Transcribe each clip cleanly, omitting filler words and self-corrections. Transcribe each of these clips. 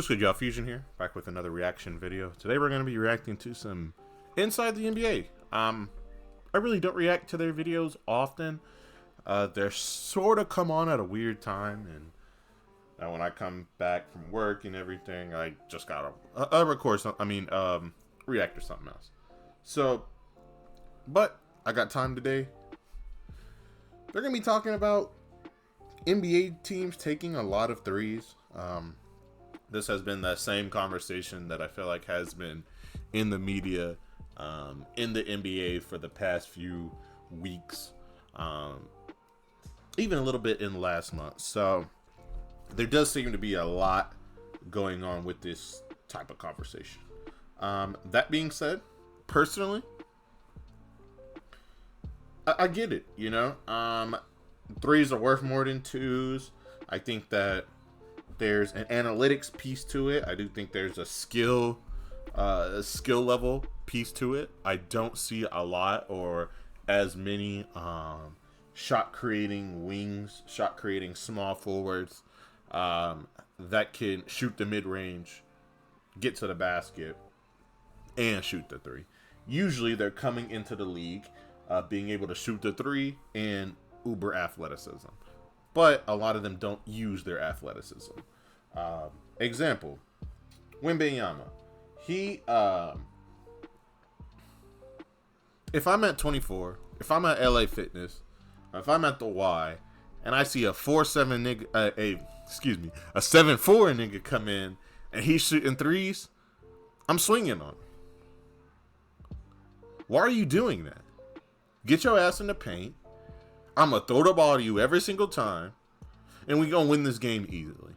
What's good, y'all? Fuzion here, back with another reaction video. Today we're going to be reacting to some Inside the NBA. I really don't react to their videos often. They're sort of come on at a weird time, and when I come back from work and everything, I just gotta record react or something else. So, but I got time today. They're going to be talking about NBA teams taking a lot of threes. This has been that same conversation that I feel like has been in the media, in the NBA for the past few weeks, even a little bit in last month. So there does seem to be a lot going on with this type of conversation. That being said, personally, I get it, you know. Threes are worth more than twos. I think that there's an analytics piece to it. I do think there's a skill level piece to it. I don't see a lot or as many shot creating wings, shot creating small forwards that can shoot the mid range, get to the basket, and shoot the three. Usually they're coming into the league being able to shoot the three and uber athleticism. But a lot of them don't use their athleticism. Example, Wembanyama. He, if I'm at 24, if I'm at LA Fitness, if I'm at the Y, and I see a 4'7" nigga, a 7'4" nigga come in, and he's shooting threes, I'm swinging on him. Why are you doing that? Get your ass in the paint. I'm going to throw the ball to you every single time, and we're going to win this game easily.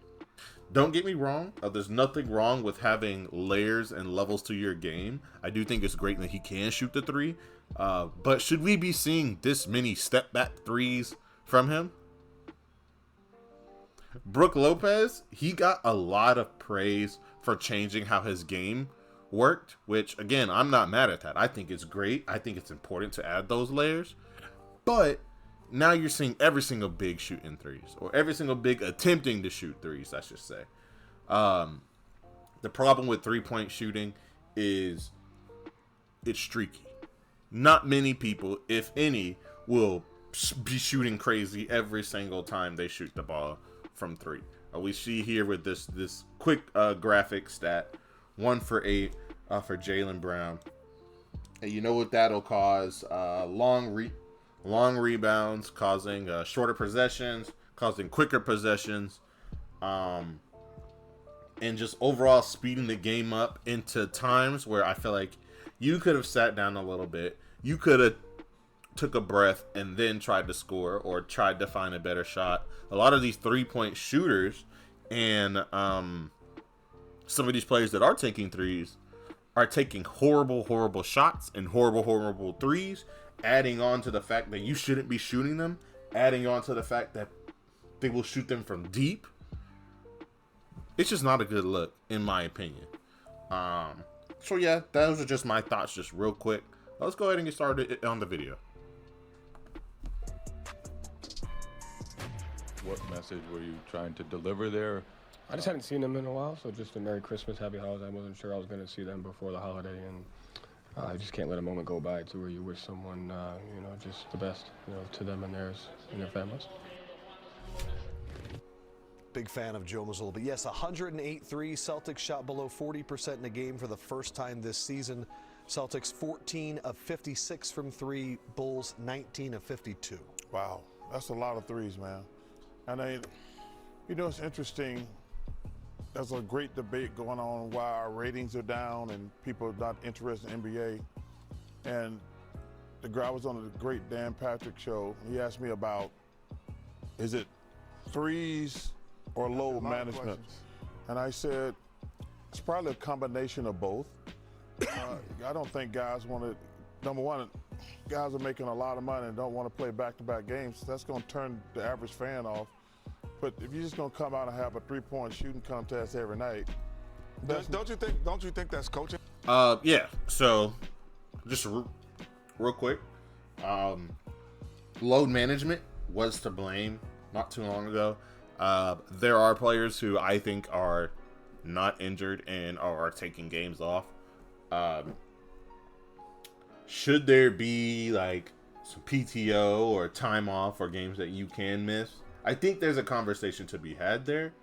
Don't get me wrong. There's nothing wrong with having layers and levels to your game. I do think it's great that he can shoot the three. But should we be seeing this many step-back threes from him? Brook Lopez, he got a lot of praise for changing how his game worked, which, again, I'm not mad at that. I think it's great. I think it's important to add those layers. But now you're seeing every single big shooting threes, or every single big attempting to shoot threes, I should say. The problem with three-point shooting is it's streaky. Not many people, if any, will be shooting crazy every single time they shoot the ball from three. We see here with this quick graphic stat, 1 for 8 for Jaylen Brown. And you know what that'll cause? Long rebounds, causing shorter possessions, causing quicker possessions, and just overall speeding the game up into times where I feel like you could have sat down a little bit, you could have took a breath and then tried to score or tried to find a better shot. A lot of these three-point shooters and some of these players that are taking threes are taking horrible shots and horrible threes, adding on to the fact that you shouldn't be shooting them, adding on to the fact that they will shoot them from deep. It's just not a good look, in my opinion. So yeah, those are just my thoughts, just real quick. Let's go ahead and get started on the video. What message were you trying to deliver there? I just hadn't seen them in a while, so just a Merry Christmas, Happy Holidays. I wasn't sure I was going to see them before the holiday, and I just can't let a moment go by to where you wish someone, just the best, to them and theirs and their families. Big fan of Joe Mazzulla, but yes, 108 threes. Celtics shot below 40% in a game for the first time this season. Celtics 14 of 56 from three, Bulls 19 of 52. Wow, that's a lot of threes, man. And it's interesting. There's a great debate going on why our ratings are down and people are not interested in NBA. And the guy was on the great Dan Patrick show. He asked me about, is it threes or load management? And I said, it's probably a combination of both. I don't think guys want to, number one, guys are making a lot of money and don't want to play back-to-back games. That's going to turn the average fan off. But if you're just going to come out and have a three-point shooting contest every night, don't you think that's coaching? Yeah. So, just real quick, load management was to blame not too long ago. There are players who I think are not injured and are taking games off. Should there be like some PTO or time off or games that you can miss? I think there's a conversation to be had there.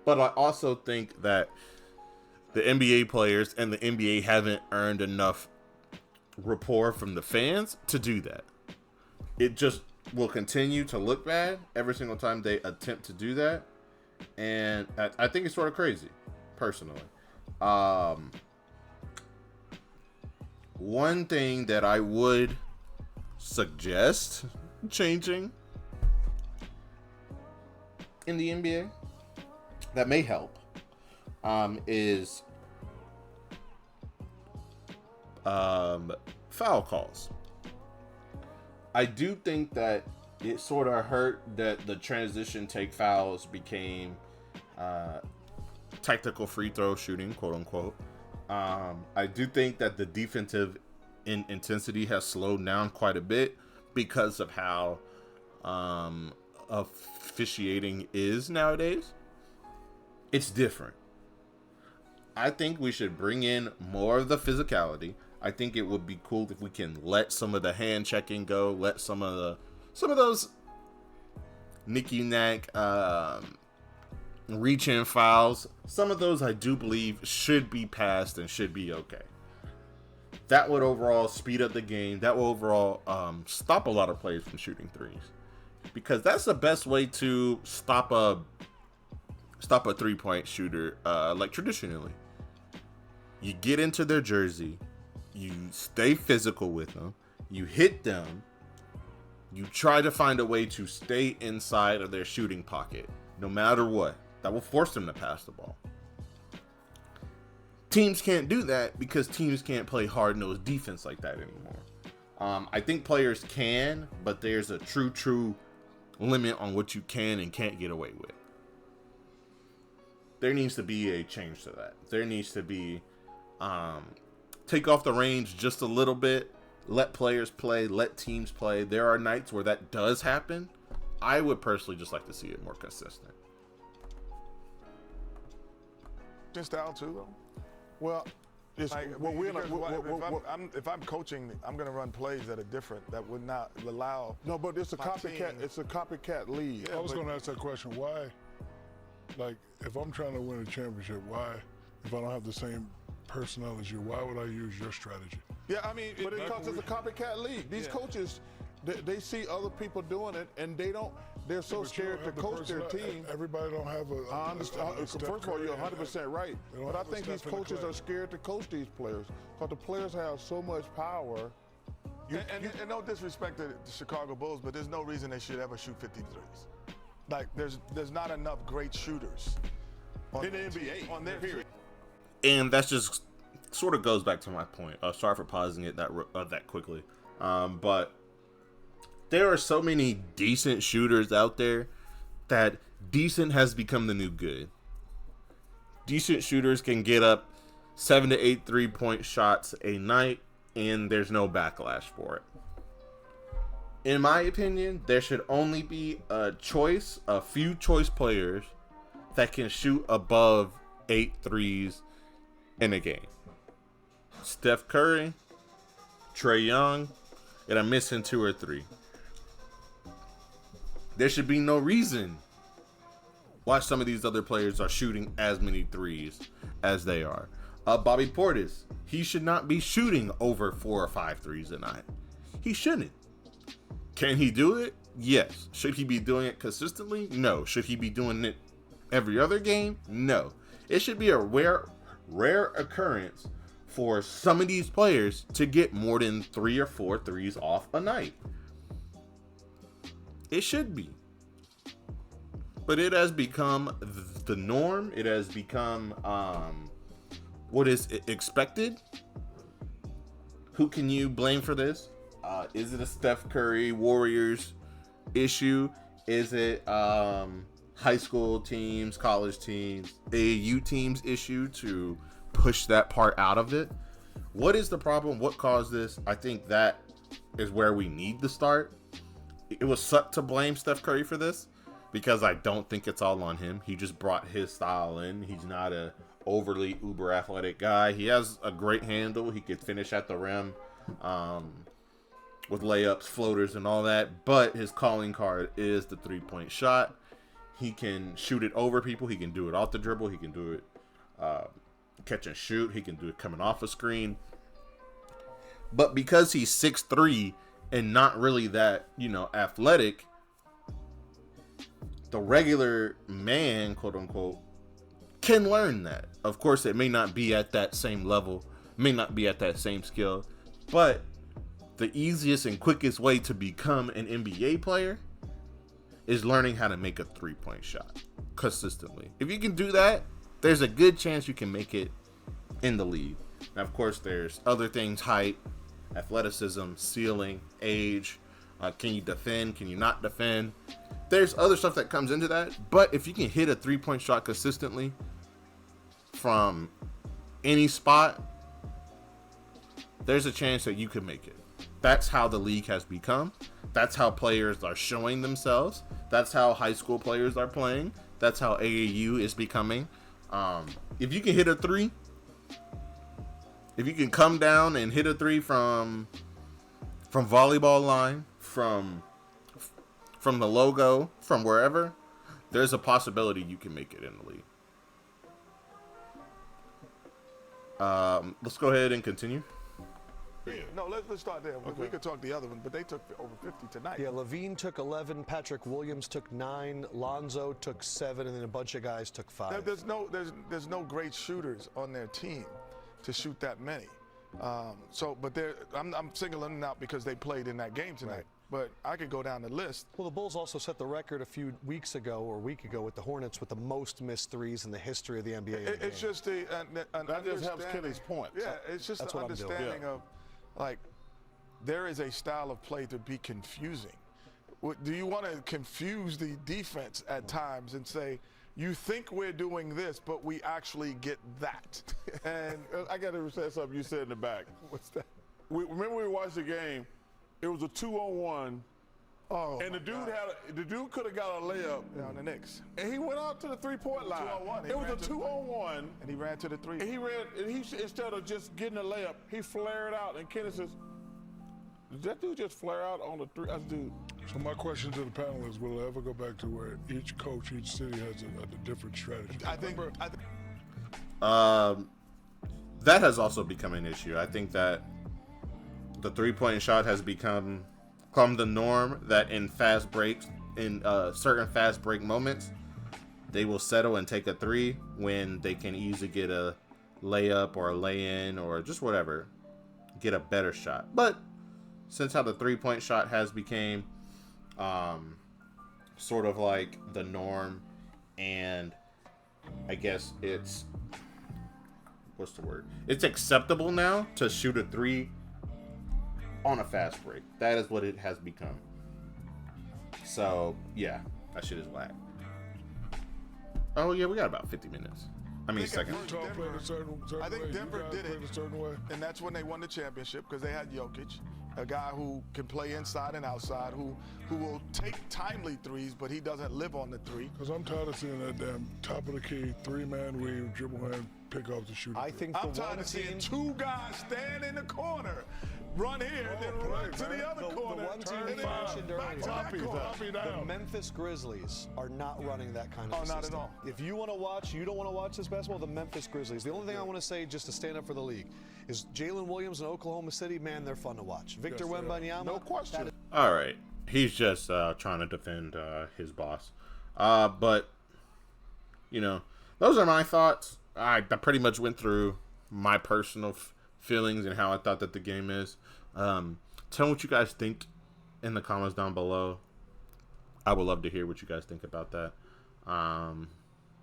But I also think that the NBA players and the NBA haven't earned enough rapport from the fans to do that. It just will continue to look bad every single time they attempt to do that. And I think it's sort of crazy, personally. One thing that I would suggest changing in the NBA that may help is foul calls. I do think that it sort of hurt that the transition take fouls became tactical free throw shooting, quote unquote. I do think that the defensive intensity has slowed down quite a bit because of how officiating is nowadays. It's different. I think we should bring in more of the physicality. I think it would be cool if we can let some of the hand checking go, let some of those nicky knack reach in fouls. Some of those I do believe should be passed and should be okay. That would overall speed up the game. That will overall stop a lot of players from shooting threes, because that's the best way to stop a 3-point shooter like traditionally. You get into their jersey, you stay physical with them, you hit them, you try to find a way to stay inside of their shooting pocket, no matter what. That will force them to pass the ball. Teams can't do that because teams can't play hard-nosed defense like that anymore. I think players can, but there's a true limit on what you can and can't get away with. There needs to be a change to that. There needs to be take off the range just a little bit, let players play, let teams play. There are nights where that does happen. I would personally just like to see it more consistent. Style too, though. Well, it's, Like, well, we're not, if I'm coaching, I'm going to run plays that are different that would not allow. no, but it's a my copycat. team- It's a copycat league. I was going to ask that question. Why, like, if I'm trying to win a championship, why, if I don't have the same personnel as you, why would I use your strategy? Yeah, I mean, But because it's a copycat league. These coaches, they see other people doing it, and they don't. They're so But you scared don't to have the coach their personnel. team. Everybody don't have a. I understand. Steph First of all, Curry you're and 100% right. they don't But I have a think these Steph in the coaches club. are scared to coach these players because the players have so much power. and no disrespect to the Chicago Bulls, but there's no reason they should ever shoot 53s. Like, there's not enough great shooters In the NBA, on their period. And that's just sort of goes back to my point. Sorry for pausing it that quickly. But there are so many decent shooters out there that decent has become the new good. Decent shooters can get up 7 to 8 3-point shots a night, and there's no backlash for it. In my opinion, there should only be a few choice players that can shoot above 8 threes in a game. Steph Curry, Trae Young, and I'm missing 2 or 3. There should be no reason why some of these other players are shooting as many threes as they are. Bobby Portis, he should not be shooting over 4 or 5 threes a night. He shouldn't. Can he do it? Yes. Should he be doing it consistently? No. Should he be doing it every other game? No. It should be a rare occurrence for some of these players to get more than 3 or 4 threes off a night. It should be. But it has become the norm. It has become what is expected. Who can you blame for this? Is it a Steph Curry Warriors issue? Is it high school teams, college teams, AAU teams issue to push that part out of it? What is the problem? What caused this? I think that is where we need to start. It would suck to blame Steph Curry for this because I don't think it's all on him. He just brought his style in. He's not a overly uber athletic guy. He has a great handle. He could finish at the rim with layups, floaters, and all that. But his calling card is the 3-point shot. He can shoot it over people. He can do it off the dribble. He can do it catch and shoot. He can do it coming off a screen. But because he's 6'3" and not really that, athletic, the regular man, quote unquote, can learn that. Of course, it may not be at that same level, may not be at that same skill, but the easiest and quickest way to become an NBA player is learning how to make a 3-point shot consistently. If you can do that, there's a good chance you can make it in the league. Now, of course, there's other things: height, athleticism, ceiling, age. Can you defend? Can you not defend? There's other stuff that comes into that. But if you can hit a 3-point shot consistently from any spot, there's a chance that you can make it. That's how the league has become. That's how players are showing themselves. That's how high school players are playing. That's how AAU is becoming. If you can hit a 3, if you can come down and hit a 3 from volleyball line, from the logo, from wherever, there's a possibility you can make it in the league. Let's go ahead and continue. No, let's start there. We could talk the other one, but they took over 50 tonight. Yeah, Levine took 11, Patrick Williams took 9, Lonzo took 7, and then a bunch of guys took 5. There's no great shooters on their team to shoot that many. But I'm singling them out because they played in that game tonight. Right. But I could go down the list. Well, the Bulls also set the record a few weeks ago or a week ago with the Hornets with the most missed threes in the history of the NBA. It's just an That just helps understanding- Kenny's point. Yeah, it's just That's an what I'm doing. understanding of, like, there is a style of play to be confusing. Do you want to confuse the defense at times and say, you think we're doing this, but we actually get that? And I got to say something you said in the back. What's that? Remember we watched the game. It was a 2-on-1. Oh, And the dude could have got a layup. on the Knicks. And he went out to the 3-point line. 2-on-1. He It was ran a to the 2-on-1. And he ran to the 3. And he instead of just getting a layup, he flared out. And Kenny says, did that dude just flare out on the 3? I said, dude. So my question to the panel is, will it ever go back to where each coach, each city has a different strategy? I think That has also become an issue. I think that the 3-point shot has become the norm, that in fast breaks, in certain fast break moments, they will settle and take a 3 when they can easily get a layup or a lay-in or just whatever, get a better shot. But since how the 3-point shot has became sort of like the norm, and I guess it's, what's the word? It's acceptable now to shoot a 3 on a fast break. That is what it has become. So, yeah, that shit is whack. Oh, yeah, we got about 50 minutes. I mean, seconds. Utah played a certain I think way. Denver You guys did it. played a certain way. And that's when they won the championship, because they had Jokic, a guy who can play inside and outside, who will take timely threes, but he doesn't live on the 3. Because I'm tired of seeing that damn top of the key, 3-man weave, dribble hand, pick off the shooter. I think I'm the tired one of seeing team, 2 guys stand in the corner, run here, then run to the other corner. the one team and we then mentioned back to that earlier, corner. the Memphis Grizzlies are not running that kind of Oh, a not at system. all. If you want to watch, you don't want to watch this basketball, the Memphis Grizzlies. The only thing I want to say, just to stand up for the league, is Jalen Williams in Oklahoma City, man, they're fun to watch. Victor Yes, they are. Wembanyama, No question. All right. He's just trying to defend his boss. But, those are my thoughts. I pretty much went through my personal feelings and how I thought that the game is. Tell me what you guys think in the comments down below. I would love to hear what you guys think about that.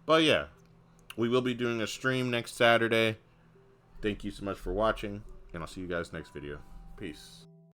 But yeah, we will be doing a stream next Saturday. Thank you so much for watching, and I'll see you guys next video. Peace.